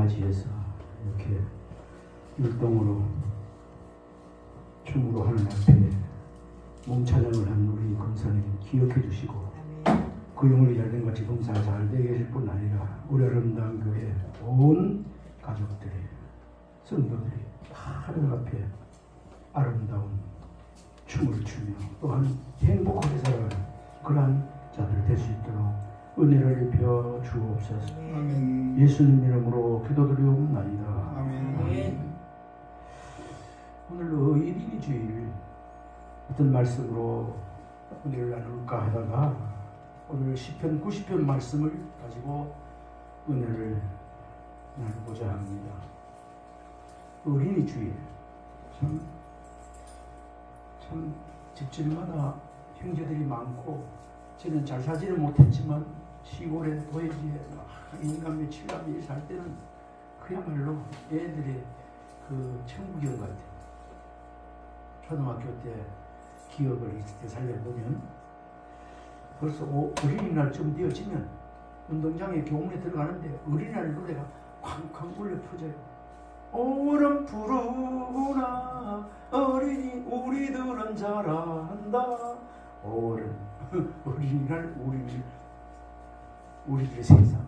맞이해서 이렇게 율동으로 춤으로 하는 앞에 몸찬양을 한 우리 권사님 기억해 주시고 그 용을 열린 같이 봉사 잘 되게 해줄 뿐 아니라 우리 아름다운 교회 온 가족들이 성도들이 다 하늘 앞에 아름다운 춤을 추며 또한 행복하게 살아가는 그러한 자들 될 수 있도록 은혜를 입혀 주옵소서. 아멘. 예수님 이름으로 기도드리옵나이다. 아멘. 오늘 의인이 주일 어떤 말씀으로 은혜를 나눌까 하다가 오늘 시편 90편 말씀을 가지고 은혜를 나누고자 합니다. 어린이 주일 참 집집마다 형제들이 많고 저는 잘 사지는 못했지만 시골에 도예지에 인간 며칠 남일 살 때는 그야말로 애들의 그 천국이었던 것 같아요. 초등학교 때 기억을 이렇게 살려보면 벌써 어린이날쯤 되어지면 운동장에 교문에 들어가는데 어린이날 노래가 쾅쾅 울려 퍼져요. 오름 푸르구나 어린이 우리들은 잘한다. 오름 어린이날 우리들의 세상.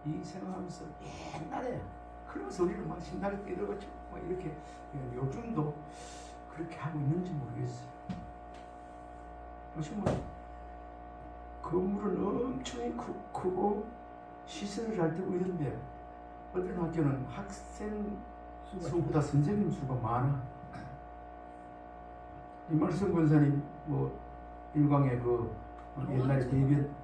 이 생각하면서 옛날에 그러면서 우리는 막 신나게 뛰어가지고 막 이렇게 요즘도 그렇게 하고 있는지 모르겠어요. 정말 건물은 엄청 크고 시설을 잘 되고 있는데 어떤 학교는 학생 수보다 선생님 수가 많아. 이말씀 권사님 뭐 일광의 그 옛날에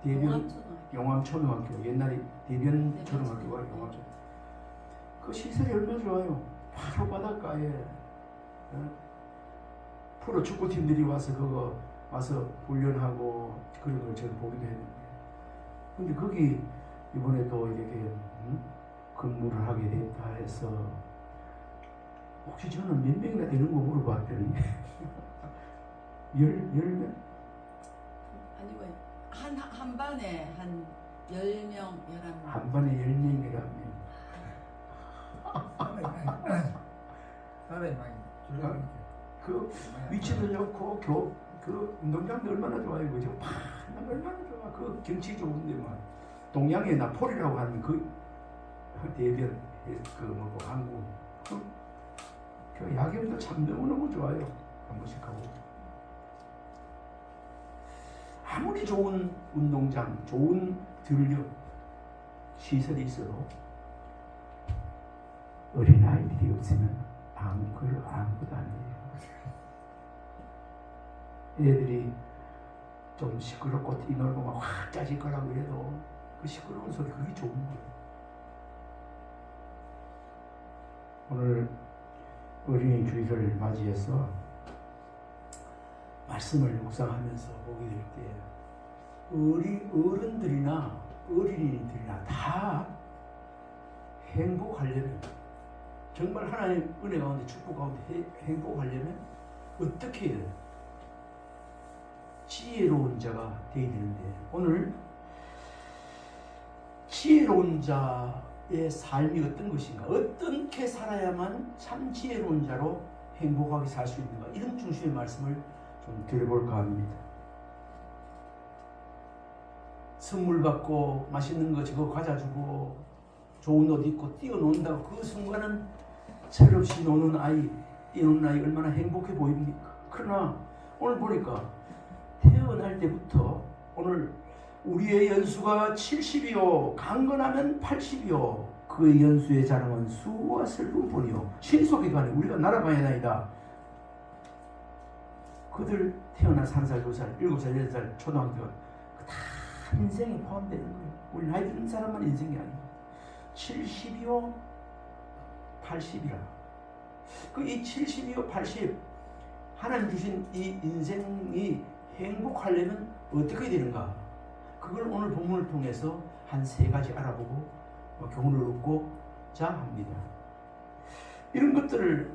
대변 용암초등학교 옛날에 대변 초등학교가 용암초 그 시설이 얼마나 좋아요. 바로 바닷가에 프로 축구팀들이 와서 훈련하고 그런 걸 제가 보기도 했는데 근데 거기 이번에도 이렇게 근무를 하게 됐다 해서 혹시 저는 몇 명이나 되는 거 물어봤더니 열 명? 아니고 한 반에 한 10명, 11명. 한 반에 10명이라면 그 위치도 좋고 그 운동장도 얼마나 좋아요. 그죠? 얼마나 좋아. 그 경치 좋은데 막 동양의 나폴이라고 하는 그 대변 그 뭐고 한국 그 야경도 참 너무너무 좋아요. 한 번씩 가고 아무리 좋은 운동장, 좋은 들려 시설이 있어도 어린아이들이 없으면 아무것도 아니에요. 애들이 좀 시끄럽고 뛰놀고 막 확 짜질 거라고 해도 그 시끄러운 소리 그게 좋은 거예요. 오늘 어린이 주일을 맞이해서 말씀을 묵상하면서 보게 될 때 어른들이나 어린이들이나 다 행복하려면 정말 하나님 은혜 가운데 축복 가운데 행복하려면 어떻게 해야 돼요? 지혜로운 자가 되어야 되는데 오늘 지혜로운 자의 삶이 어떤 것인가, 어떻게 살아야만 참 지혜로운 자로 행복하게 살 수 있는가, 이런 중심의 말씀을 좀 드려볼까 합니다. 선물 받고 맛있는 거 저거 과자 주고 좋은 옷 입고 뛰어논다고 그 순간은 철없이 노는 아이, 뛰노는 아이 얼마나 행복해 보입니까? 그러나 오늘 보니까 태어날 때부터 오늘 우리의 연수가 70이요 강건하면 80이요 그의 연수의 자랑은 수와 슬픈 뿐이요 신속히 가니 우리가 날아가야나이다. 그들 태어나 3살, 2살, 7살, 8살 초등학교 다 인생에 포함되는 거예요. 우리 나이 드는 사람만 인생이 아니고 70이요 80이라 그 이 70이요 80 하나님 주신 이 인생이 행복하려면 어떻게 되는가? 그걸 오늘 본문을 통해서 한 3가지 알아보고 교훈을 얻고자 합니다. 이런 것들을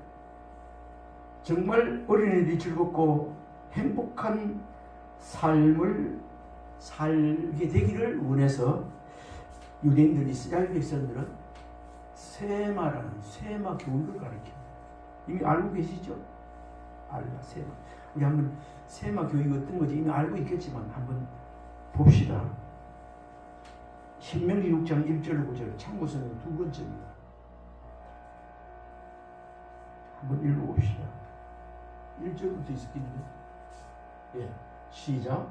정말 어린이들이 즐겁고 행복한 삶을 살게 되기를 원해서 유대인들, 이스라엘 백성들은 세마라는 세마 교육을 가르칩니다. 이미 알고 계시죠? 세마. 우리 한번 세마 교육이 어떤 건지 이미 알고 있겠지만 한번 봅시다. 신명기 6장 1절 9절 참고서는 두 번째입니다. 한번 읽어봅시다. 1절부터 있었겠는데. 예, 시작.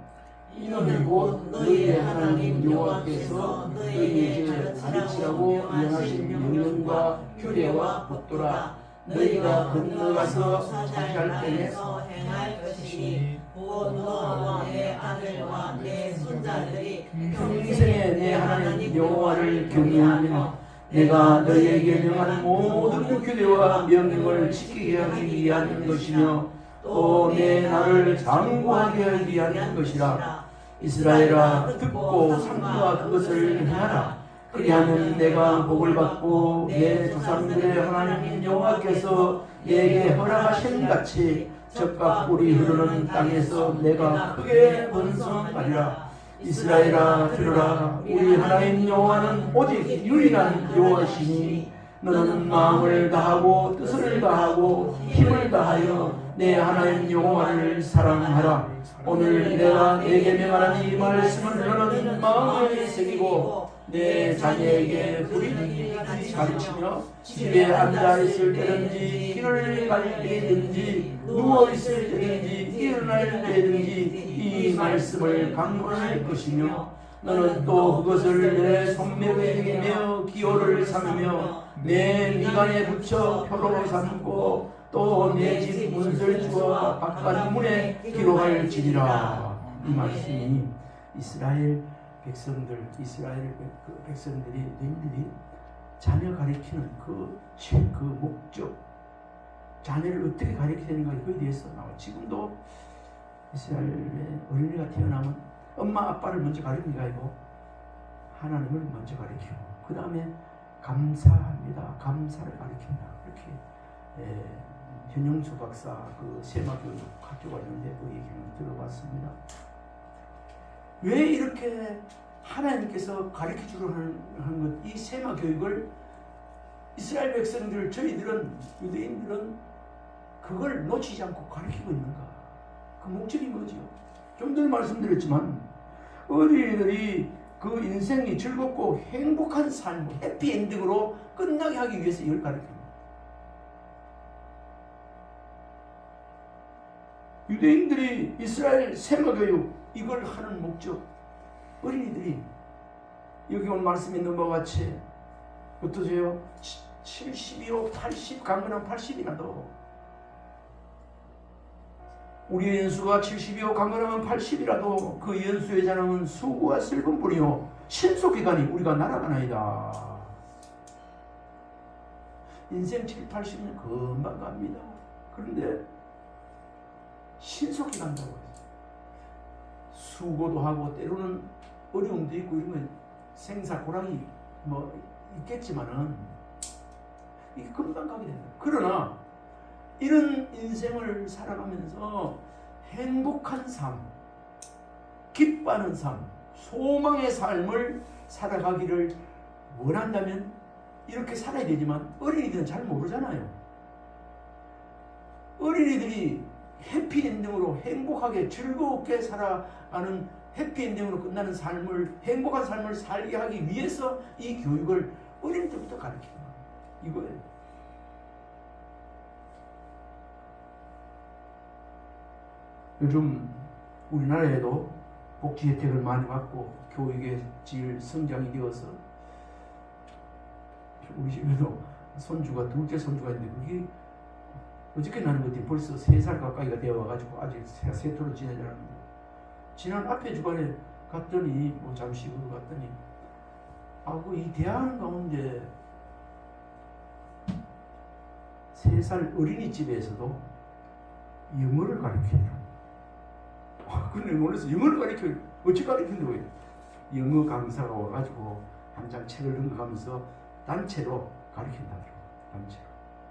이는 곧 너희의 하나님 여호와께서 너희에게 가르치라고 명하신 명령과 규례와 법도라. 너희가 건너가서 차지할 땅에서 행할 것이니 곧 너와 내 아들과 내 손자들이 평생에 내 하나님 여호와를 경외하며 내가 너희에게 명한 모든 규례와 명령을 지키게 하기 위한 것이며 또 내 나를 장구하게 하기 위한 것이라. 이스라엘아 듣고 삼가 그것을 행하라. 그리하면 내가 복을 받고 내 조상들의 하나님 여호와께서 내게 허락하신 같이 젖과 꿀이 흐르는 땅에서 내가 크게 번성하리라. 이스라엘아 들으라. 우리 하나님 여호와는 오직 유일한 여호와시니 너는 마음을 다하고 뜻을 다하고 힘을 다하여 내 하나님 여호와를 사랑하라. 오늘 내가 내게 명하는 이 말씀을 너는 마음에 새기고 내 자녀에게 부리는 가르치며 집에 앉아 있을 때든지 길을 갈 때든지 누워 있을 때든지 일어날 때든지 이 말씀을 강론할 것이며 너는 또 그것을 내 손목에 매어 기호를 삼으며 내 미간에 붙여 표로 삼고 또 내 집 문설주와 바깥 문에 기록할지니라. 이 말씀이 이스라엘 백성들이 너희들이 자녀 가리키는 그 목적, 자녀를 어떻게 가리켜야 되는가 그에 대해서 나와. 지금도 이스라엘의 어린이가 태어나면 엄마 아빠를 먼저 가리키는 게 아니고 하나님을 먼저 가리키고 그 다음에 감사합니다. 감사를 가리킨다. 이렇게 현영수 박사 그 세마교육 학교가 있는데 그 얘기를 들어봤습니다. 왜 이렇게 하나님께서 가르쳐주려 하는 것, 이 세마 교육을 이스라엘 백성들, 저희들은, 유대인들은 그걸 놓치지 않고 가르치고 있는가? 그 목적이 뭐죠? 좀 전에 말씀드렸지만 어린이들이 그 인생이 즐겁고 행복한 삶, 해피엔딩으로 끝나게 하기 위해서 이걸 가르칩니다. 유대인들이 이스라엘 세마 교육 이걸 하는 목적, 어린이들이 여기 온 말씀에 있는 바와 같이 어떠세요? 70이요 80 강건한 80이라도 우리의 연수가 70이요 강건하면 80이라도 그 연수의 자랑은 수고와 슬픈 뿐이요 신속기간이 우리가 날아가나이다. 인생 7, 80년 금방 갑니다. 그런데 신속히 간다고 해요. 수고도 하고 때로는 어려움도 있고 이러면 생사고랑이 뭐 있겠지만은 이게 금방 가게 된다. 그러나 이런 인생을 살아가면서 행복한 삶, 기뻐하는 삶, 소망의 삶을 살아가기를 원한다면 이렇게 살아야 되지만 어린이들은 잘 모르잖아요. 어린이들이 해피엔딩으로 행복하게 즐겁게 살아가는 해피엔딩으로 끝나는 삶을, 행복한 삶을 살게 하기 위해서 이 교육을 어릴 때부터 가르치는 거예요. 이거예요. 요즘 우리나라에도 복지 혜택을 많이 받고 교육의 질 성장이 되어서 우리 집에도 손주가 둘째 손주가 있는데 그게 어저께 나는 것들이 벌써 3살 가까이가 되어 와가지고 아직 세토로 지내지 않았는데 지난 앞에 주간에 갔더니 뭐 잠시 후로 갔더니 이 대학 가운데 3살 어린이집에서도 영어를 가르쳐요. 근데 놀라서 영어를 가르쳐요. 어찌 가르친다고 해요? 영어 강사가 와가지고 한 장 책을 넘겨가면서 단체로 가르친다고. 단체로.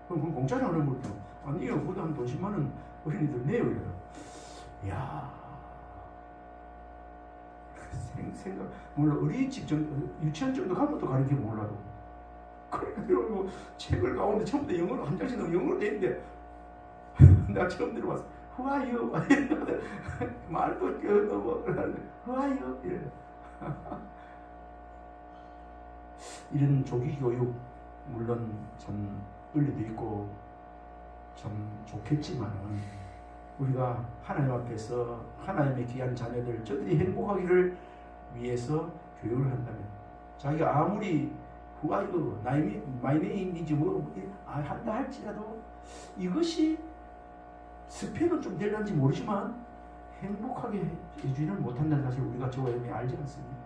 그럼 공짜로 하는 거죠. 아니 이거 보다 한 10만 원 어린이들 내요. 이야. 생각 몰라. 어린이집 정도, 유치원 정도 가면 또 가르치면 몰라도 그러니까 뭐 책을 가운데 처음부터 영어로 한 장씩 영어로 돼 있는데 내가 처음 들어봤어. Who are you? 말도 뭐 Who are you? 이래. 이런 조기 교육 물론 참 의리도 있고 참 좋겠지만은 우리가 하나님 앞에서 하나님의 귀한 자녀들 저들이 행복하기를 위해서 교육을 한다면 자기가 아무리 Who are you? My name is 뭐 한다 할지라도 이것이 스펙은 좀 될런지 모르지만 행복하게 해주지는 못한다는 사실 우리가 저와 이미 알지 않습니까?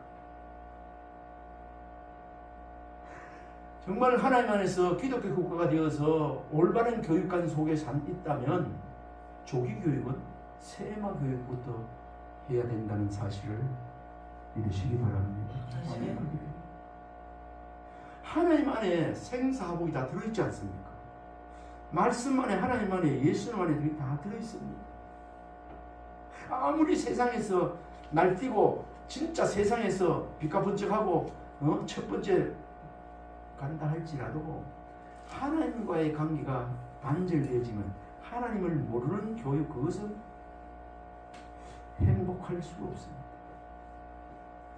정말 하나님 안에서 기독교 국가가 되어서 올바른 교육관 속에 있다면 조기 교육은 세마 교육부터 해야 된다는 사실을 믿으시기 바랍니다. 하나님 안에 생사하복이 다 들어있지 않습니까? 말씀 안에 하나님 안에 예수님 안에 다 들어있습니다. 아무리 세상에서 날뛰고 진짜 세상에서 빛과 번쩍하고 첫 번째 간다 할지라도 하나님과의 관계가 단절되어지면 하나님을 모르는 교육 그것은 행복할 수가 없습니다.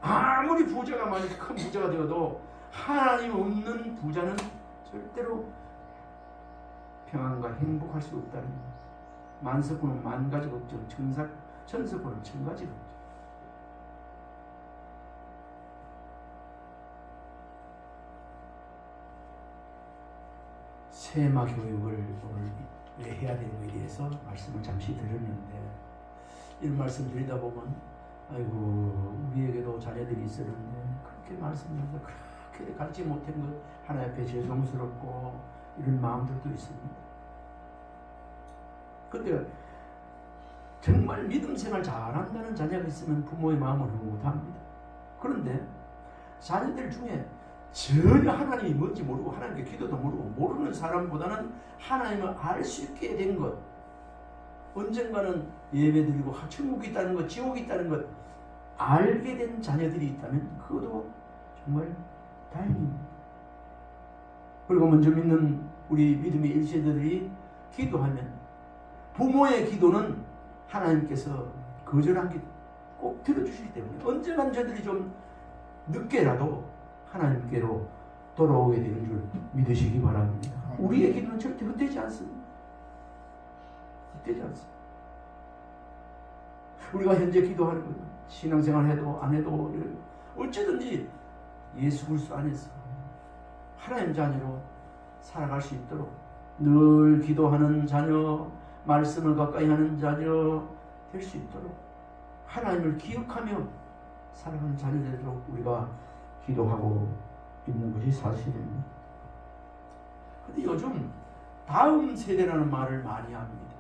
아무리 부자가 많이 큰 부자가 되어도 하나님 없는 부자는 절대로 평안과 행복할 수 없다는 겁니다. 만석군은 만 가지 걱정, 천석군은 천 가지 걱정. 세마 교육을 오늘 왜 해야 되는지에 대해서 말씀을 잠시 드렸는데 이런 말씀 드리다 보면 아이고 우리에게도 자녀들이 있었는데 그렇게 말씀드려서 그렇게 가르치지 못한 것 하나님 앞에 죄송스럽고 이런 마음들도 있습니다. 근데 정말 믿음 생활 잘한다는 자녀가 있으면 부모의 마음을 흐뭇합니다. 그런데 자녀들 중에 전혀 하나님이 뭔지 모르고 하나님께 기도도 모르는 사람보다는 하나님을 알 수 있게 된 것, 언젠가는 예배드리고 천국이 있다는 것, 지옥이 있다는 것 알게 된 자녀들이 있다면 그것도 정말 다행입니다. 그리고 먼저 믿는 우리 믿음의 1세대들이 기도하면 부모의 기도는 하나님께서 거절한 게 꼭 들어주시기 때문에 언젠간 저들이 좀 늦게라도 하나님께로 돌아오게 되는 줄 믿으시기 바랍니다. 우리의 기도는 절대 헛되지 않습니다. 헛되지 않습니다. 우리가 현재 기도하는 것, 신앙생활 해도 안 해도 어찌든지 예수 그리스도 안에서 하나님 자녀로 살아갈 수 있도록 늘 기도하는 자녀, 말씀을 가까이 하는 자녀 될 수 있도록 하나님을 기억하며 살아가는 자녀들로 우리가 기도하고 있는 것이 사실입니다. 근데 요즘 다음 세대라는 말을 많이 합니다.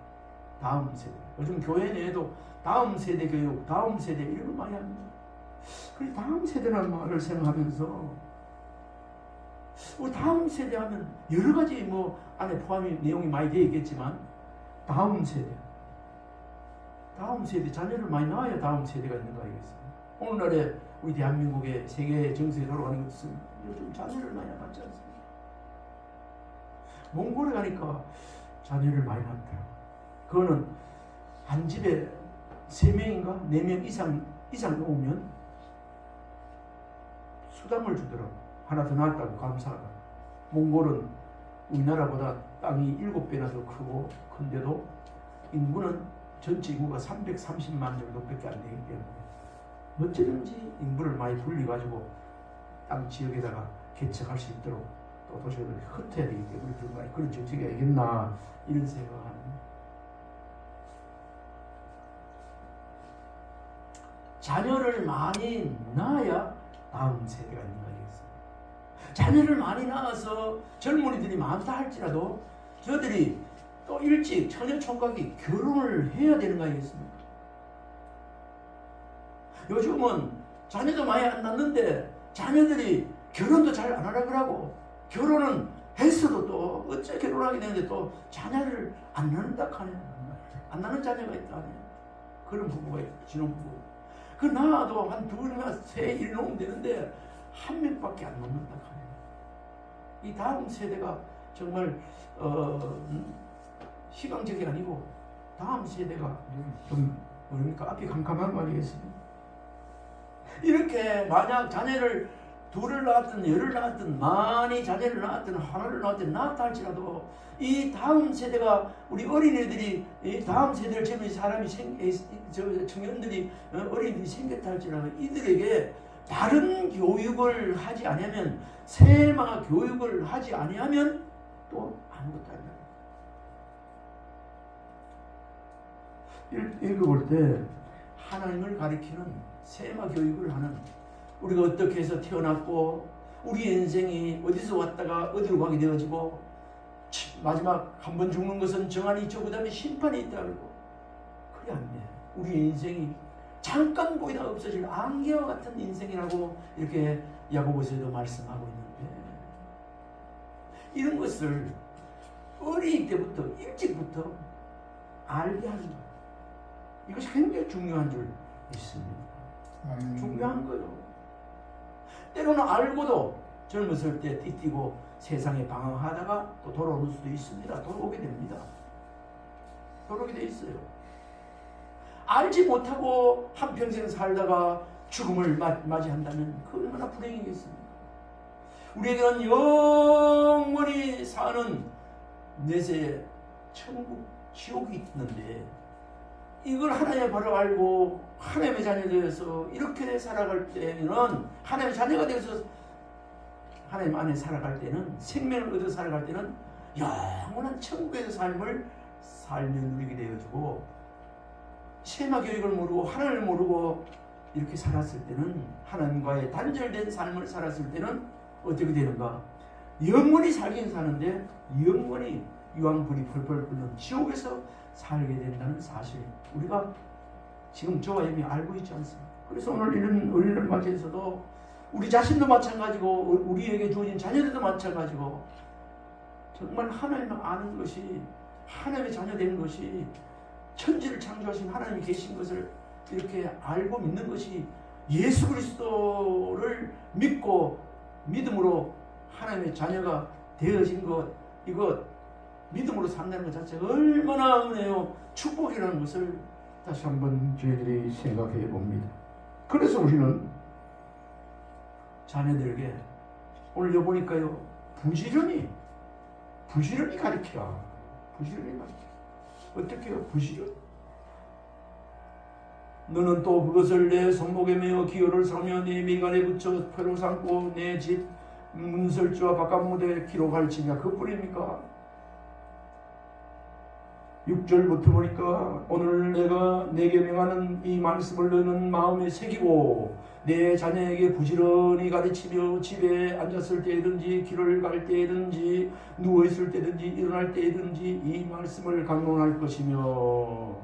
다음 세대. 요즘 교회 내에도 다음 세대 교육, 다음 세대 이런 거 많이 합니다. 그래서 다음 세대라는 말을 생각하면서 우리 다음 세대 하면 여러 가지 뭐 안에 포함이 내용이 많이 되어 있겠지만 다음 세대 자녀를 많이 낳아야 다음 세대가 있는 거 아니겠어요? 오늘날에 우리 대한민국의 세계 정세에 돌아가는 것은 요즘 자녀를 많이 낳지 않습니다. 몽골에 가니까 자녀를 많이 낳더라고요. 그거는 한 집에 3명인가 4명 이상 오면 수당을 주더라고요. 하나 더 낳았다고 감사하다. 몽골은 우리나라보다 땅이 7배나 더 크고 큰데도 인구는 전체 인구가 330만 정도밖에 안 되기 때문에 어쩌든지 인구를 많이 불려가지고 땅 지역에다가 개척할 수 있도록 또 도시를 흩어야 되기 때문에 정말 그런 정책이 알겠나 이런 생각을 합니다. 자녀를 많이 낳아야 다음 세대가 있는 거 아니겠어요? 자녀를 많이 낳아서 젊은이들이 많다 할지라도 저들이 또 일찍 처녀 총각이 결혼을 해야 되는 거 아니겠습니까? 요즘은 자녀도 많이 안 낳는데 자녀들이 결혼도 잘 안 하라 그러고 결혼은 했어도 또 어째 결혼하게 되는데 또 자녀를 안 낳는다 하네. 안 낳는 자녀가 있다 하네. 그런 부부가 있다. 신혼부부. 그 낳아도 한 2이나 3 일 놓으면 되는데 한 명밖에 안 낳는다 하네. 이 다음 세대가 정말 희망적이 아니고 다음 세대가 좀 뭡니까 앞이 캄캄한 거 아니겠습니까? 이렇게 만약 자녀를 둘을 낳았든 열을 낳았든 많이 자녀를 낳았든 하나를 낳았든 낳았다 할지라도 이 다음 세대가 우리 어린애들이 이 다음 세대를 젊은 사람이 청년들이 어린이들이 생겼다 할지라도 이들에게 바른 교육을 하지 아니하면 세마 교육을 하지 아니하면 또 아무것도 아니야. 읽어볼 때 하나님을 가리키는 세마 교육을 하는 우리가 어떻게 해서 태어났고 우리 인생이 어디서 왔다가 어디로 가게 되어지고 마지막 한 번 죽는 것은 정한이 있죠. 그 다음에 심판이 있다 그러고 그래 안 돼. 우리 인생이 잠깐 보이다가 없어질 안개와 같은 인생이라고 이렇게 야고보서에도 말씀하고 있는데 이런 것을 어릴 때부터 일찍부터 알게 하는 것 이것이 굉장히 중요한 줄 믿습니다. 중요한 거예요. 때로는 알고도 젊었을 때 띠띠고 세상에 방황하다가 또 돌아오는 수도 있습니다. 돌아오게 됩니다. 돌아오게 돼 있어요. 알지 못하고 한평생 살다가 죽음을 맞이한다면 그 얼마나 불행이겠습니까? 우리에게는 영원히 사는 내세 천국, 지옥이 있는데 이걸 하나님의 벌을 알고 하나님의 자녀가 되어서 이렇게 살아갈 때는 하나님의 자녀가 되어서 하나님 안에 살아갈 때는 생명을 얻어 살아갈 때는 영원한 천국에서 삶을 살며 누리게 되어지고 세마 교육을 모르고 하나님을 모르고 이렇게 살았을 때는 하나님과의 단절된 삶을 살았을 때는 어떻게 되는가? 영원히 살긴 사는데 영원히 유황불이 펄펄 끓는 지옥에서 살게 된다는 사실 우리가 지금 저와 이미 알고 있지 않습니까? 그래서 오늘 이런 어린이를 맞이해서도 우리 자신도 마찬가지고 우리에게 주어진 자녀들도 마찬가지고 정말 하나님을 아는 것이 하나님의 자녀 되는 것이 천지를 창조하신 하나님이 계신 것을 이렇게 알고 믿는 것이 예수 그리스도를 믿고 믿음으로 하나님의 자녀가 되어진 것 이것 믿음으로 산다는 것 자체가 얼마나 은혜요 축복이라는 것을 다시 한번 저희들이 생각해 봅니다. 그래서 우리는 자녀들에게 오늘 여 보니까요 부지런히 가르치라. 부지런히 가르치라. 어떻게 해요? 부지런히. 너는 또 그것을 내 손목에 메어 기호를 삼며 내 미간에 붙여 표로 삼고 내 집 문설주와 바깥무대에 기록할 지냐 그뿐입니까? 6절부터 보니까 오늘 내가 내게 명하는 이 말씀을 너는 마음에 새기고 내 자녀에게 부지런히 가르치며 집에 앉았을 때든지 길을 갈 때든지 누워있을 때든지 일어날 때든지 이 말씀을 강론할 것이며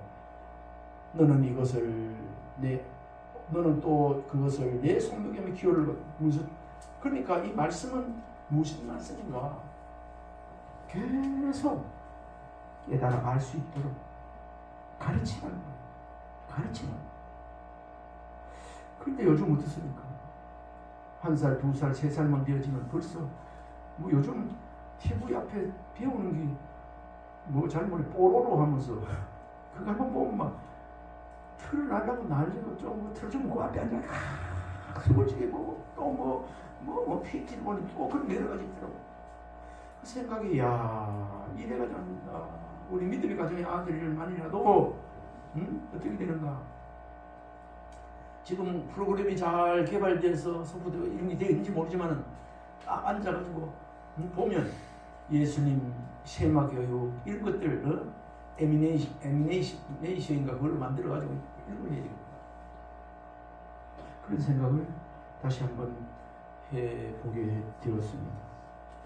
너는 또 그것을 내 손목에 기호를 무슨 그러니까 이 말씀은 무슨 말씀인가 계속 깨달아 알 수 있도록 가르치라는 거예요. 가르치라는 거예요. 그런데 요즘 어떻습니까? 1살, 2살, 3살만 되어지면 벌써 뭐 요즘 TV 앞에 배우는 게 뭐 잘 모르게 뽀로로 하면서 그거 한번 보면 막 틀을 날라고 날리고 틀 좀 그 앞에 앉아 스물지게 보고 또 뭐 PT를 보니 또 그런 여러 가지 있더라고. 그 생각이 이래가지고 안된다. 우리 믿음의 가정의 아들만이라도 어떻게 되는가? 지금 프로그램이 잘 개발돼서 소프트웨어 이름이 되는지 모르지만은 딱 앉아가지고 보면 예수님 세마 교육 이런 것들 에미네이션인가 그걸 만들어가지고 읽어야 되겠다. 그런 생각을 다시 한번 해보게 되었습니다.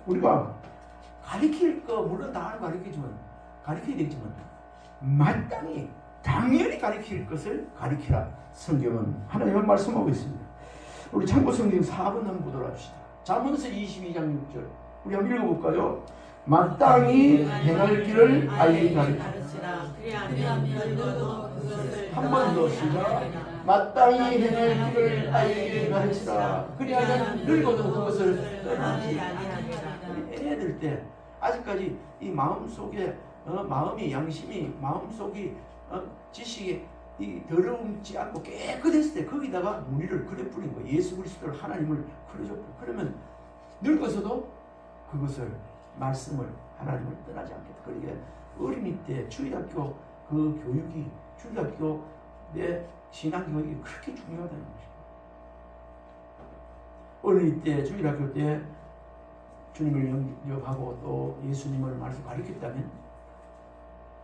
우리가 가르칠 거 물론 다 가르쳐야 되겠지만 마땅히 당연히 가르칠 것을 가르치라. 성경은 하나님은 말씀하고 있습니다. 우리 참고성경 4번 한번 보도록 합시다. 잠언서 22장 6절 우리 한번 읽어볼까요? 마땅히 행할 길을 알리 가르치라. 그리하면 너도 그것을 한 번 더 시작. 마땅히 행할 길을 아이에게 가르치라. 그리하면 늙어도 그것을 떠나지 아니하리라. 애들 때 아직까지 이 마음속에 마음이 양심이 마음속이 지식이 이 더러움지 않고 깨끗했을 때 거기다가 무리를 그려 뿌린 거예요. 예수 그리스도를 하나님을 그려줬고, 그러면 늙어서도 그것을 말씀을 하나님을 떠나지 않겠다. 그러니까 어린이 때 주일학교 그 교육이 주일학교 내 신앙 교육이 그렇게 중요하다는 것입니다. 어린이 때 주일학교 때 주님을 영접하고 또 예수님을 말씀 가르쳤다면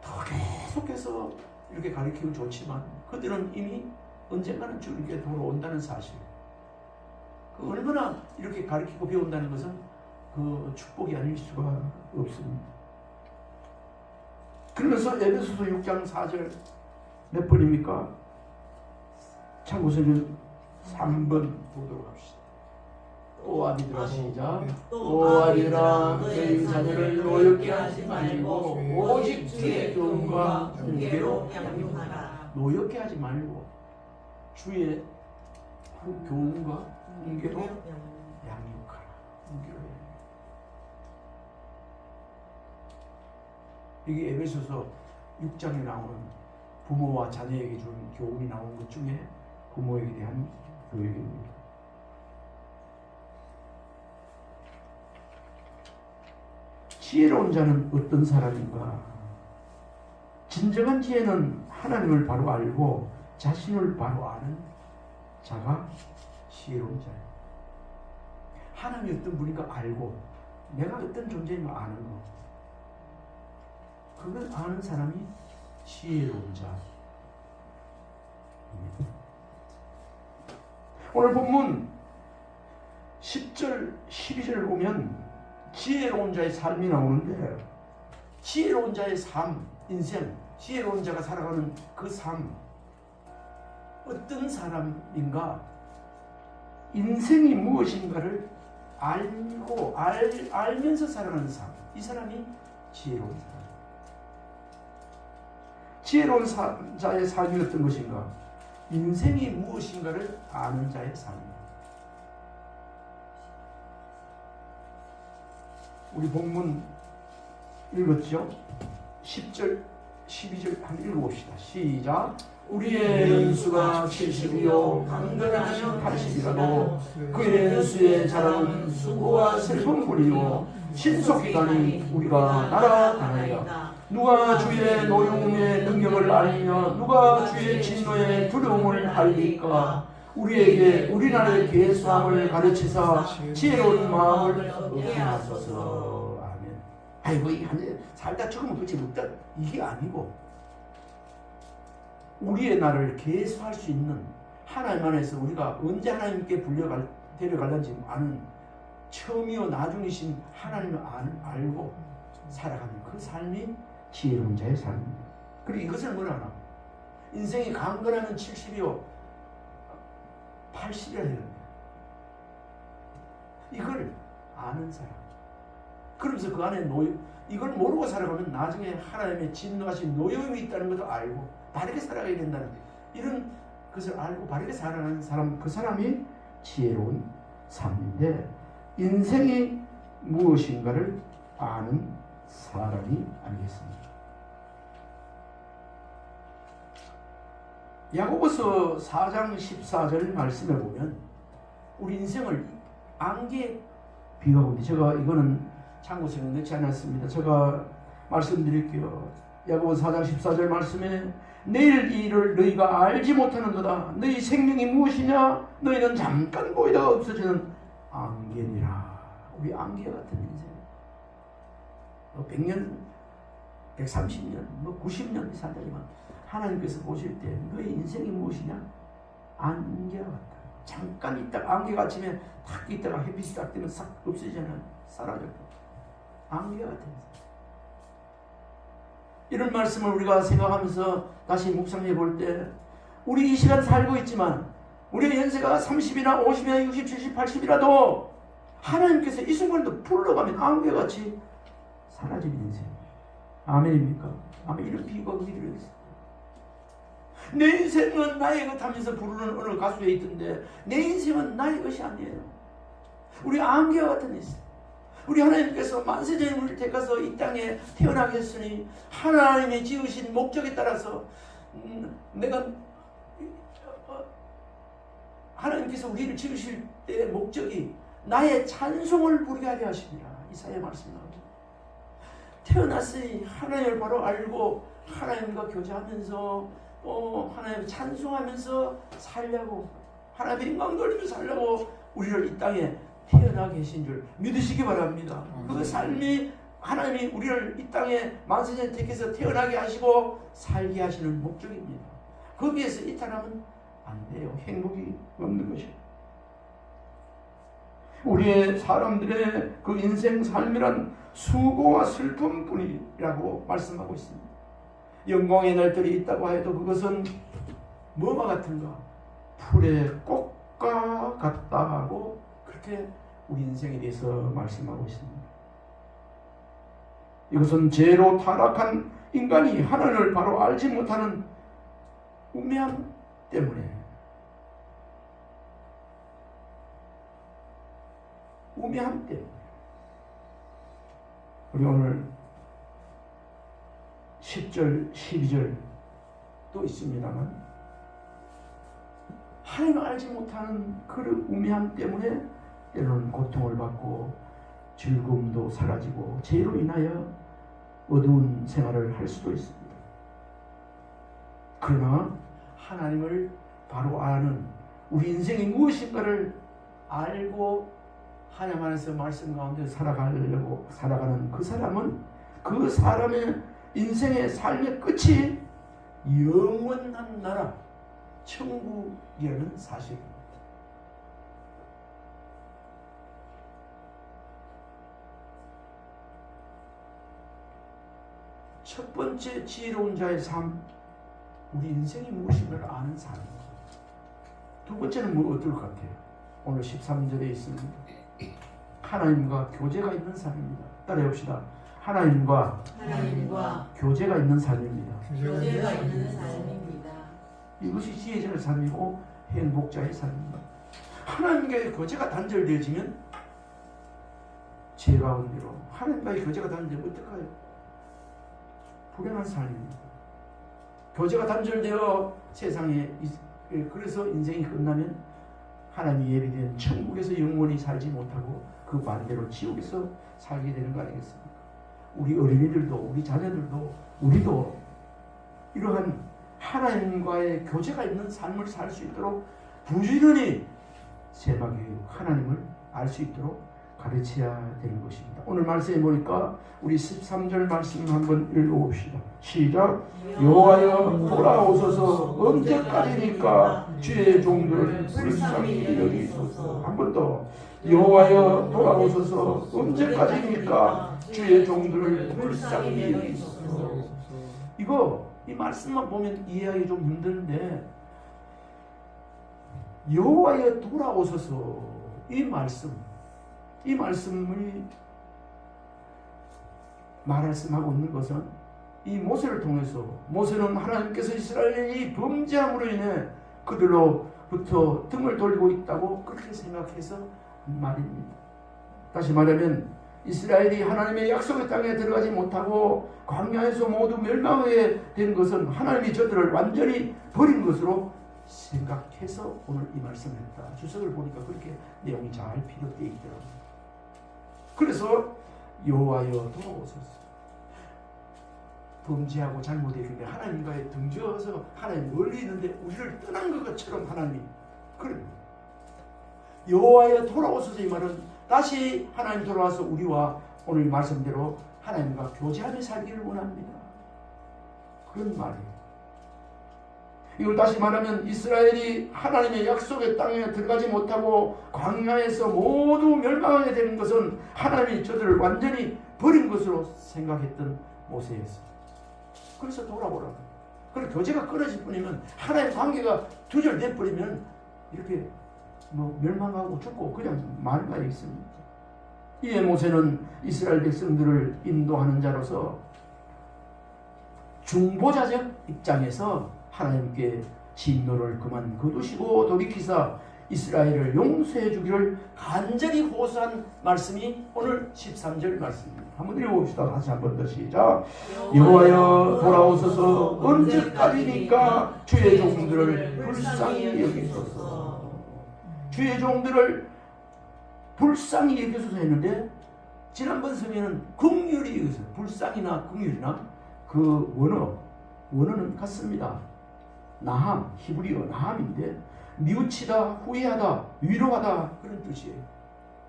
더 계속해서 이렇게 가르치면 좋지만 그들은 이미 언젠가는 주님께 돌아온다는 사실, 그 얼마나 이렇게 가르치고 배운다는 것은 그 축복이 아닐 수가 없습니다. 그러면서 에베소서 6장 4절 몇 번입니까? 참고서는 3번 보도록 합시다. 또 아비들아 시작. 또 아비들아 너희 자녀를 노엽게 하지 말고 오직 주의 교훈과 훈계로 양육하라. 노엽게 하지 말고 주의 교훈과 훈계로 양육하라. 훈계로 양육. 이게 에베소서 6장에 나오는 부모와 자녀에게 주는 교훈이 나오는 것 중에 부모에게 대한 교육입니다. 지혜로운 자는 어떤 사람인가? 진정한 지혜는 하나님을 바로 알고 자신을 바로 아는 자가 지혜로운 자예요. 하나님이 어떤 분인가 알고 내가 어떤 존재인가 아는 거, 그걸 아는 사람이 지혜로운 자입니다. 오늘 본문 10절 12절 보면 지혜로운 자의 삶이 나오는데, 지혜로운 자의 삶, 인생, 지혜로운 자가 살아가는 그 삶, 어떤 사람인가? 인생이 무엇인가를 알고 알면서 살아가는 삶, 이 사람이 지혜로운 사람. 지혜로운 자의 삶이 어떤 것인가? 인생이 무엇인가를 아는 자의 삶입니다. 우리 본문 읽었죠? 10절, 12절 한번 읽어봅시다. 시작. 우리의 연수가 70이요 강건하면 80이라도 그의 연수의 자랑은 수고와 슬픔뿐이요 신속히 가니 우리가 날아가나이다. 누가 주의 노용의 능력을 알리며 누가 주의 진노의 두려움을 알리까? 우리에게 우리나라의 계수함을 가르치사 지혜로운 마음을 얻게 하소서. 아멘. 아이고 이 살다 죽으면 그치 못다, 이게 아니고 우리의 나를 계수할 수 있는 하나님 안에서 우리가 언제 하나님께 데려갈는지 아는 처음이요 나중이신 하나님을 알고 살아가는 그 삶이 지혜로운 자의 삶입니다. 그리고 이것을 뭐라 하나? 인생이 강건하면 70이요 80이라 해야 됩니다. 이걸 아는 사람. 그러면서 그 안에 이걸 모르고 살아가면 나중에 하나님의 진노하신 노여움이 있다는 것도 알고 바르게 살아가야 된다는 이런 것을 알고 바르게 살아가는 사람, 그 사람이 지혜로운 삶인데, 인생이 무엇인가를 아는 사람이 아니겠습니까? 야고보서 4장 14절 말씀에 보면 우리 인생을 안개에 비유하고, 제가 이거는 참고서는 넣지 않았습니다. 제가 말씀드릴게요. 야고보서 4장 14절 말씀에 내일 이 일을 너희가 알지 못하는도다. 너희 생명이 무엇이냐? 너희는 잠깐 보이다가 없어지는 안개니라. 우리 안개 같은 인생. 100년, 130년, 90년 산다지만 하나님께서 보실 때 너희 인생이 무엇이냐? 안개와 같다. 잠깐 있다가 안개가 아침에 탁 있다가 햇빛이 딱 뜨면 싹 없어지잖아요. 사라져. 안개와 같은 인생. 이런 말씀을 우리가 생각하면서 다시 묵상해 볼 때, 우리 이 시간 살고 있지만 우리의 연세가 30이나 50이나 60, 70, 80이라도 하나님께서 이 순간도 불러가면 안개같이 사라지는 인생. 아멘입니까? 아멘. 이런 비유가 어디 들어있어요? 내 인생은 나의 것 하면서 부르는 어느 가수에 있던데 내 인생은 나의 것이 아니에요. 우리 안개와 같은 인생. 우리 하나님께서 만세전에 우리를 택해서 이 땅에 태어나게 했으니 하나님의 지으신 목적에 따라서 내가 하나님께서 우리를 지으실 때의 목적이 나의 찬송을 부르게 하려 하십니다. 이사야 말씀나오죠. 태어났으니 하나님을 바로 알고 하나님과 교제하면서 하나님을 찬송하면서 살려고 하나님의 영광 돌리면서 살려고 우리를 이 땅에 태어나게 하신 줄 믿으시기 바랍니다. 그 삶이 하나님이 우리를 이 땅에 만세전에 택해서 태어나게 하시고 살게 하시는 목적입니다. 거기에서 이탈하면 안 돼요. 행복이 없는 것이에요. 우리의 사람들의 그 인생 삶이란 수고와 슬픔뿐이라고 말씀하고 있습니다. 영광의 날들이 있다고 해도 그것은 뭐와 같은가? 풀의 꽃과 같다 하고 그렇게 우리 인생에 대해서 말씀하고 있습니다. 이것은 죄로 타락한 인간이 하나님을 바로 알지 못하는 우매함 때문에 우리 오늘 10절, 12절 또 있습니다만 하나님을 알지 못하는 그 우매함 때문에 때로는 고통을 받고 즐거움도 사라지고 죄로 인하여 어두운 생활을 할 수도 있습니다. 그러나 하나님을 바로 아는 우리 인생이 무엇인가를 알고 하나님 안에서 말씀 가운데 살아가려고 살아가는 그 사람은 그 사람의 인생의 삶의 끝이 영원한 나라 천국이라는 사실입니다. 첫 번째 지혜로운 자의 삶, 우리 인생이 무엇인가를 아는 삶입니다. 두 번째는 뭐 어떨 것 같아요? 오늘 13절에 있습니다. 하나님과 교제가 있는 삶입니다. 따라해봅시다. 하나님과 교제가 있는 삶입니다. 교제가 있는 삶입니다. 이것이 지혜자의 삶이고 행복자의 삶입니다. 하나님과의 교제가 단절되어지면 죄 가운데로 하나님과의 교제가 단절되면 어떡해요? 불행한 삶입니다. 교제가 단절되어 세상에 그래서 인생이 끝나면 하나님이 예비된 천국에서 영원히 살지 못하고 그 반대로 지옥에서 살게 되는 거 아니겠습니까? 우리 어린이들도 우리 자녀들도 우리도 이러한 하나님과의 교제가 있는 삶을 살 수 있도록 부지런히 세마교육 하나님을 알 수 있도록 가르쳐야 되는 것입니다. 오늘 말씀에 보니까 우리 13절 말씀 한번 읽어봅시다. 시작. 여호와여 돌아오소서 언제까지니까 주의 종들을 불쌍히 여기소서. 한 번 더. 여호와여 돌아오소서 언제까지니까 주의 종들을 불쌍히 여기소서. 이 말씀만 보면 이해하기 좀 힘든데 여호와여 돌아오소서 이 말씀을 말씀하고 있는 것은 이 모세를 통해서 모세는 하나님께서 이스라엘이 범죄함으로 인해 그들로부터 등을 돌리고 있다고 그렇게 생각해서 말입니다. 다시 말하면 이스라엘이 하나님의 약속의 땅에 들어가지 못하고 광야에서 모두 멸망하게 된 것은 하나님이 저들을 완전히 버린 것으로 생각해서 오늘 이 말씀을 했다. 주석을 보니까 그렇게 내용이 잘 비롯되어 있더라고요. 그래서 여호와여 돌아오소서. 범죄하고 잘못했는데 하나님과의 등져서 하나님 멀리 있는데 우리를 떠난 것처럼 하나님이 그럽니다. 여호와여 돌아오소서 이 말은 다시 하나님 돌아와서 우리와 오늘 말씀대로 하나님과 교제하며 살기를 원합니다. 그런 말이에요. 이걸 다시 말하면 이스라엘이 하나님의 약속의 땅에 들어가지 못하고 광야에서 모두 멸망하게 되는 것은 하나님이 저들을 완전히 버린 것으로 생각했던 모세였습니다. 그래서 돌아오라고. 그리고 교제가 끊어질 뿐이면 하나님 관계가 두절돼 버리면 이렇게 멸망하고 죽고 그냥 말가 있습니다. 이에 모세는 이스라엘 백성들을 인도하는 자로서 중보자적 입장에서 하나님께 진노를 그만 거두시고 돌이키사 이스라엘을 용서해 주기를 간절히 호소한 말씀이 오늘 13절 말씀입니다. 한번 읽어봅시다. 다시 한 번 더 시작. 여호와여 돌아오소서 언제까지니까 주의 종들을 불쌍히 여기소서. 주의 종들을 불쌍히 여기소서 했는데 지난번 성에는 긍휼히 여기소서. 불쌍이나 긍휼이나 그 원어는 같습니다. 나함, 히브리어 나함인데 뉘우치다, 후회하다, 위로하다 그런 뜻이에요.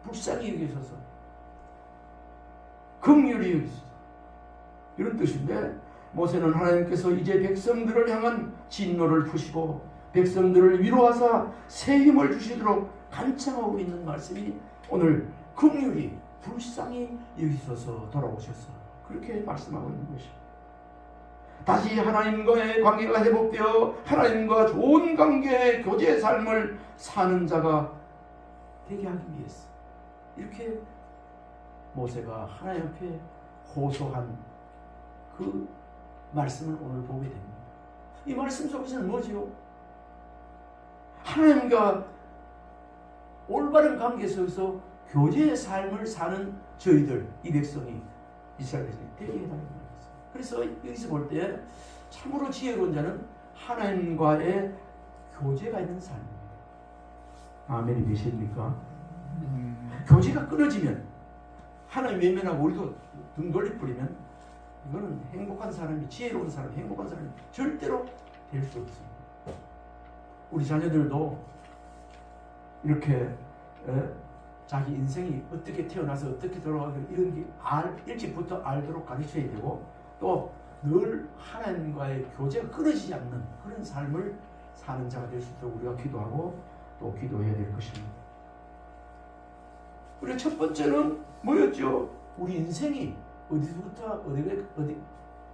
불쌍히 여기소서, 긍휼히 여기소서 이런 뜻인데 모세는 하나님께서 이제 백성들을 향한 진노를 푸시고 백성들을 위로하사 새 힘을 주시도록 간청하고 있는 말씀이 오늘 긍휼히 불쌍히 여기소서 돌아오셔서 그렇게 말씀하고 있는 것입니다. 다시 하나님과의 관계가 회복되어 하나님과 좋은 관계의 교제의 삶을 사는 자가 되게 하기 위해서 이렇게 모세가 하나님 앞에 호소한 그 말씀을 오늘 보게 됩니다. 이 말씀 속에서는 뭐지요? 하나님과 올바른 관계 속에서 교제의 삶을 사는 저희들, 이 백성이 이스라엘 백성이 되게 해달라는 거예요. 그래서 여기서 볼 때 참으로 지혜로운 자는 하나님과의 교제가 있는 삶입니다. 아멘이 되십니까? 교제가 끊어지면 하나님 외면하고 우리도 등 돌려버리면 이거는 행복한 사람이, 지혜로운 사람이, 행복한 사람이 절대로 될 수 없습니다. 우리 자녀들도 이렇게 자기 인생이 어떻게 태어나서 어떻게 돌아가고 이런 게 일찍부터 알도록 가르쳐야 되고 또 늘 하나님과의 교제가 끊어지지 않는 그런 삶을 사는 자가 될 수 있도록 우리가 기도하고 또 기도해야 될 것입니다. 우리 첫 번째는 뭐였죠? 우리 인생이 어디서부터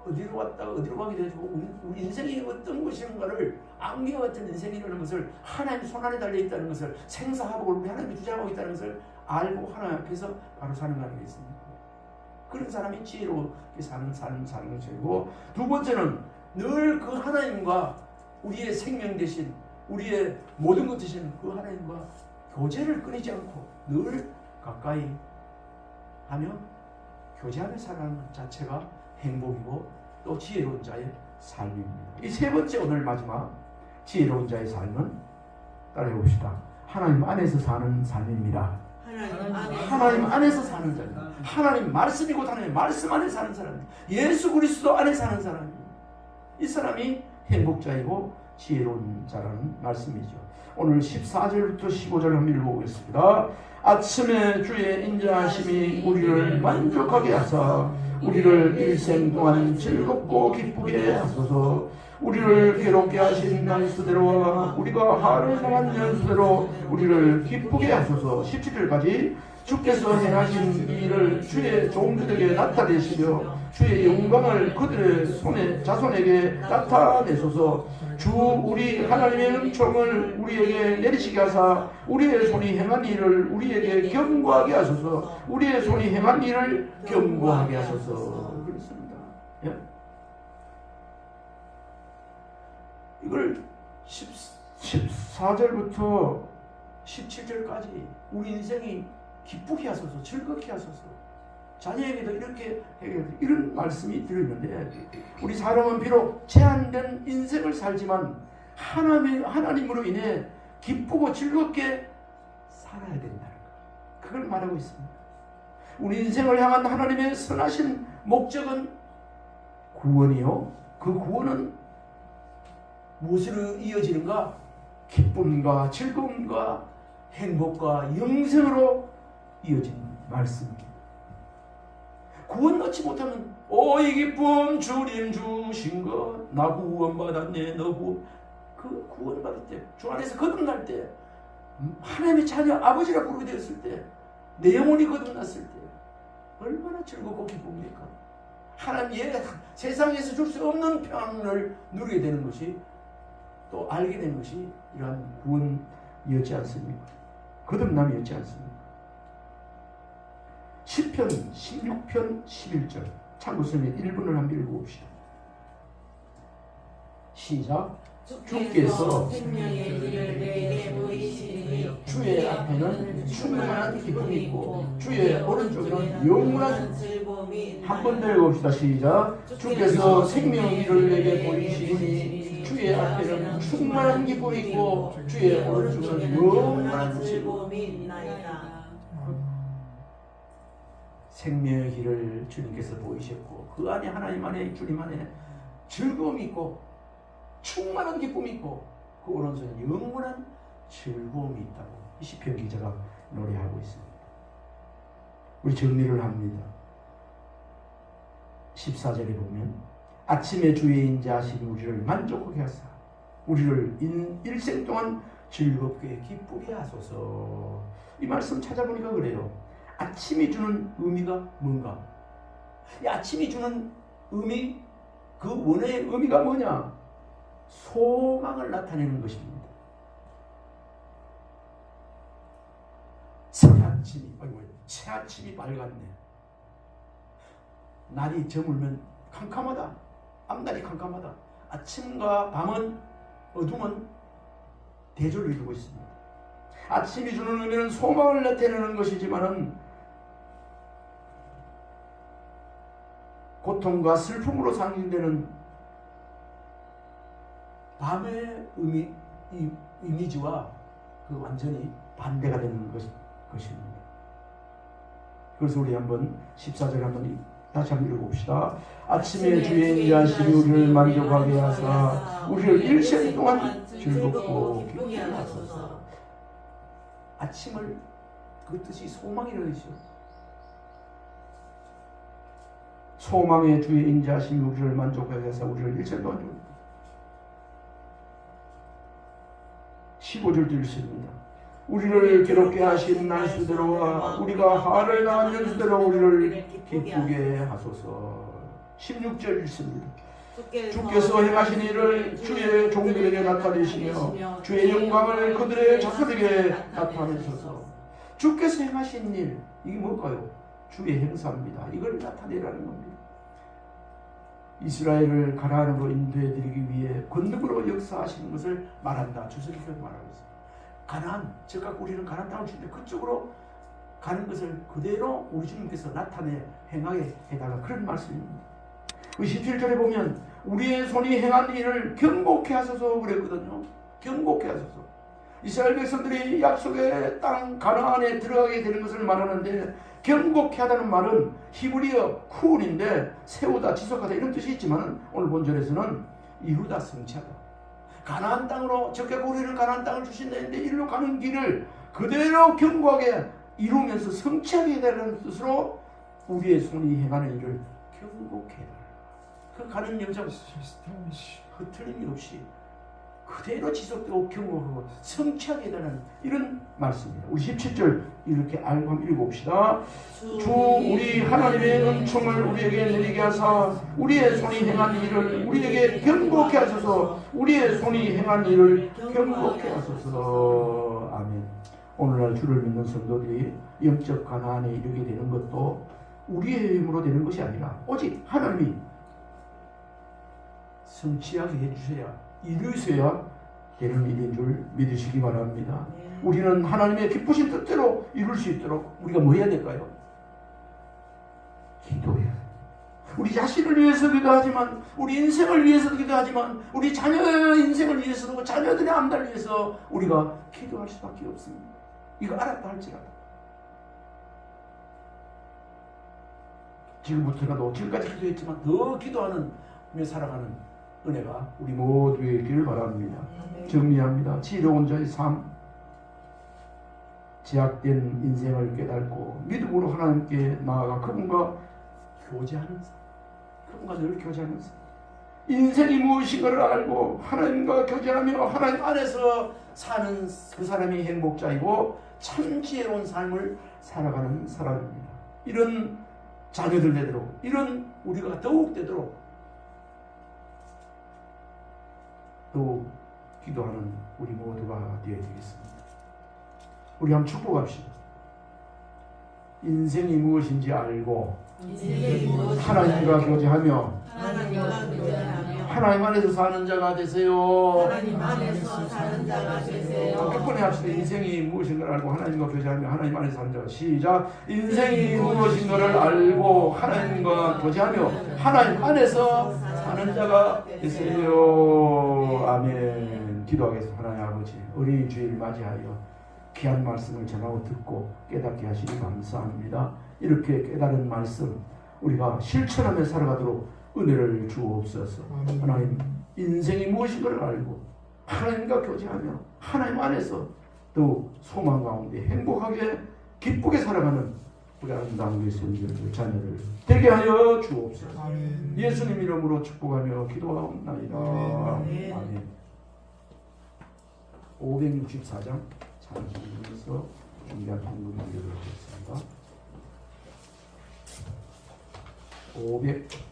어디로 갔다가 어디로 가게 되고 우리 인생이 어떤 것인가를 안개와 같은 인생이라는 것을 하나님 손안에 달려있다는 것을 생사하복을 우리 하나님이 주장하고 있다는 것을 알고 하나님 앞에서 바로 사는 거 아니겠습니까? 그런 사람이 지혜롭게 사는 것이고 두 번째는 늘 그 하나님과 우리의 생명 대신 우리의 모든 것 대신 그 하나님과 교제를 끊이지 않고 늘 가까이 하며 교제하며 살아가는 것 자체가 행복이고 또 지혜로운 자의 삶입니다. 이 세 번째 오늘 마지막 지혜로운 자의 삶은 따라해 봅시다. 하나님 안에서 사는 삶입니다. 하나님 안에서 사는 자입니다. 하나님 말씀이고 하나님 말씀 안에 사는 사람입니다. 예수 그리스도 안에 사는 사람입니다. 이 사람이 행복자이고 지혜로운 자라는 말씀이죠. 오늘 14절부터 15절 한번 읽어보겠습니다. 아침에 주의 인자하심이 우리를 만족하게 하사 우리를 일생 동안 즐겁고 기쁘게 하소서. 우리를 괴롭게 하신 연수대로와 우리가 화를 당한 연수대로 우리를 기쁘게 하소서. 17절까지 주께서 행하신 일을 주의 종들에게 나타내시며 주의 영광을 그들의 손에 자손에게 나타내소서. 주 우리 하나님의 은총을 우리에게 내리시게 하사 우리의 손이 행한 일을 우리에게 경고하게 하소서. 우리의 손이 행한 일을 경고하게 하소서. 그렇습니다. 예? 이걸 14절부터 17절까지 우리 인생이 기쁘게 하소서, 즐겁게 하소서, 자녀에게도 이렇게 이런 말씀이 들어있는데 우리 사람은 비록 제한된 인생을 살지만 하나님으로 인해 기쁘고 즐겁게 살아야 된다는 것, 그걸 말하고 있습니다. 우리 인생을 향한 하나님의 선하신 목적은 구원이요. 그 구원은 무엇으로 이어지는가? 기쁨과 즐거움과 행복과 영생으로 이어진 말씀입니다. 구원 얻지 못하면 이 기쁨 주님 주신 것 나 구원받았네 너 구원. 그 구원받을 때 주 안에서 거듭날 때 하나님의 자녀 아버지라 부르게 되었을 때 내 영혼이 거듭났을 때 얼마나 즐겁고 기쁩니까? 하나님 세상에서 줄 수 없는 평안을 누리게 되는 것이 또 알게 된 것이 이러한 구원이었지 않습니까? 거듭남이었지 않습니까? 시편 16편 11절 참고성의 1분을 한번 읽어봅시다. 시작. 주께서 생명의 길을 내게 보이시니 주의 앞에는 충만한 기쁨이 있고 주의 오른쪽에는 영원한 즐거움이 한 번 더 읽읍시다. 시작. 주께서 생명의 길을 내게 보이시니 주의 앞에는 충만한 기쁨이 있고 주의 오른쪽에는 영원한 즐거움이 있나이다. 생명의 길을 주님께서 보이셨고 그 안에 하나님 안에 주님 안에 즐거움이 있고 충만한 기쁨이 있고 그 오른손에 영원한 즐거움이 있다고 이 시편 기자가 노래하고 있습니다. 우리 정리를 합니다. 14절에 보면 아침에 주의 인자하심이 우리를 만족하게 하사 우리를 일생 동안 즐겁게 기쁘게 하소서. 이 말씀 찾아보니까 그래요. 아침이 주는 의미가 뭔가? 이 아침이 주는 의미, 그 원어의 의미가 뭐냐? 소망을 나타내는 것입니다. 새 아침이 밝았네. 날이 저물면 캄캄하다. 앞날이 캄캄하다. 아침과 밤은 어둠은 대조를 이루고 있습니다. 아침이 주는 의미는 소망을 나타내는 것이지만은 고통과 슬픔으로 상징되는 밤의 이미지와 그 완전히 반대가 되는 것입니다. 그래서 우리 한번 14절 한번 다시 한번 읽어봅시다. 아침에 주의 인자하심이 우리를 만족하게 하사 우리를 일생 동안 즐겁고 기쁘게 하소서. 아침을 그 뜻이 소망이라고 했죠. 소망의 주의 인자하심이 우리를 만족하게 하사 우리를 일생 동안 즐겁고 15절도 읽습니다. 우리를 괴롭게 하신 날수대로와 우리가 화를 당한 연수대로 우리를 기쁘게 하소서. 16절 읽습니다. 주께서 행하신 일을 주의 종들에게 나타내시며 주의 영광을 그들의 자손에게 나타내소서. 주께서 행하신 일, 이게 뭘까요? 주의 행사입니다. 이걸 나타내라는 겁니다. 이스라엘을 가나안으로 인도해드리기 위해 권능으로 역사하시는 것을 말한다. 주석이가 말하고 있습니다. 가나안, 즉 우리는 가나안 땅을 주는데 그쪽으로 가는 것을 그대로 우리 주님께서 나타내 행하게 해달라 그런 말씀입니다. 17절에 보면 우리의 손이 행한 일을 경고케 하소서 그랬거든요. 경고케 하소서. 이스라엘 백성들이 약속의 땅 가나안에 들어가게 되는 것을 말하는데 경고케 하다는 말은 히브리어 쿠운인데 세우다, 지속하다 이런 뜻이 있지만 오늘 본절에서는 이루다, 성취하다. 가나안 땅으로 적격 우리를 가나안 땅을 주신다 했는데 이리로 가는 길을 그대로 견고하게 이루면서 성취하게 해달라는 뜻으로 우리의 손이 행하는 일을 경고케 해달라. 그 가는 여정 흐트림이 없이 그대로 지속되고 경고하고 성취하게 해달라는 이런 말씀입니다. 우리 17절 이렇게 알고 한번 읽어봅시다. 주 우리 하나님의 은총을 우리에게 내리게 하사 우리의 손이 행한 일을 우리에게 경고케 하소서. 우리의 손이 행한 일을 경고케 하소서. 아멘. 오늘날 주를 믿는 성도들이 영적 가나안에 이르게 되는 것도 우리의 힘으로 되는 것이 아니라 오직 하나님이 성취하게 해주셔야 이루셔야 되는 일인 줄 믿으시기 바랍니다. 우리는 하나님의 기쁘신 뜻대로 이룰 수 있도록 우리가 뭐 해야 될까요? 기도해야 돼요. 우리 자신을 위해서 기도하지만 우리 인생을 위해서도 기도하지만 우리 자녀의 인생을 위해서도 자녀들의 앞날을 위해서 우리가 기도할 수밖에 없습니다. 이거 알았다 할지라도 지금부터라도 지금까지 기도했지만 더 기도하는 살아가는 은혜가 우리 모두의 있기를 바랍니다. 정리합니다. 지혜로운 자의 삶, 제약된 인생을 깨닫고 믿음으로 하나님께 나아가 그분과 교제하는 삶, 그분과 늘 교제하는 삶. 인생이 무엇인가를 알고 하나님과 교제하며 하나님 안에서 사는 그 사람이 행복자이고 참 지혜로운 삶을 살아가는 사람입니다. 이런 자녀들 되도록, 이런 우리가 더욱 되도록 또 기도하는 우리 모두가 되어야 되겠습니다. 우리 한번 축복합시다. 인생이 무엇인지 알고 하나님과 교제하며 하나님 안에서 사는 자가 되세요. 하나님 안에서 사는 자가 되세요. 끝번에 합시다. 인생이 무엇인 걸 알고 하나님과 교제하며 하나님 안에서 사는 자가. 시작. 인생이 무엇인 것을 알고 하나님과 교제하며 하나님 안에서 사는 자가 되세요. 아멘. 기도하겠습니다. 하나님 아버지, 어린이 주일 맞이하여 귀한 말씀을 전하고 듣고 깨닫게 하시니 감사합니다. 이렇게 깨달은 말씀 우리가 실천하며 살아가도록 은혜를 주옵소서. 하나님, 인생이 무엇인가를 알고 하나님과 교제하며 하나님 안에서 더욱 소망 가운데 행복하게 기쁘게 살아가는 우리 아름다운 예수님들 자녀를 되게 하여 주옵소서. 예수님 이름으로 축복하며 기도하옵나이다. 아멘. 564장 찬송에서 준비한 방금 읽어드리겠습니다. 564장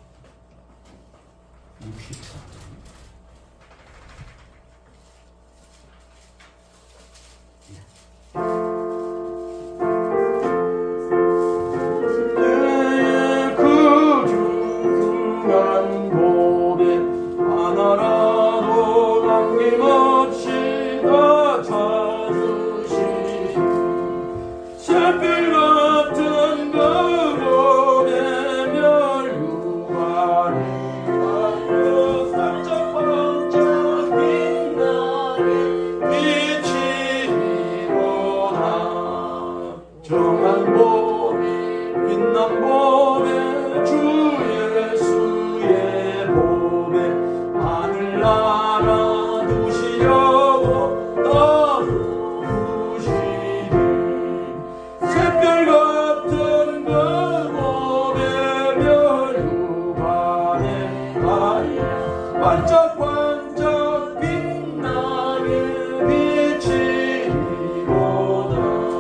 반짝반짝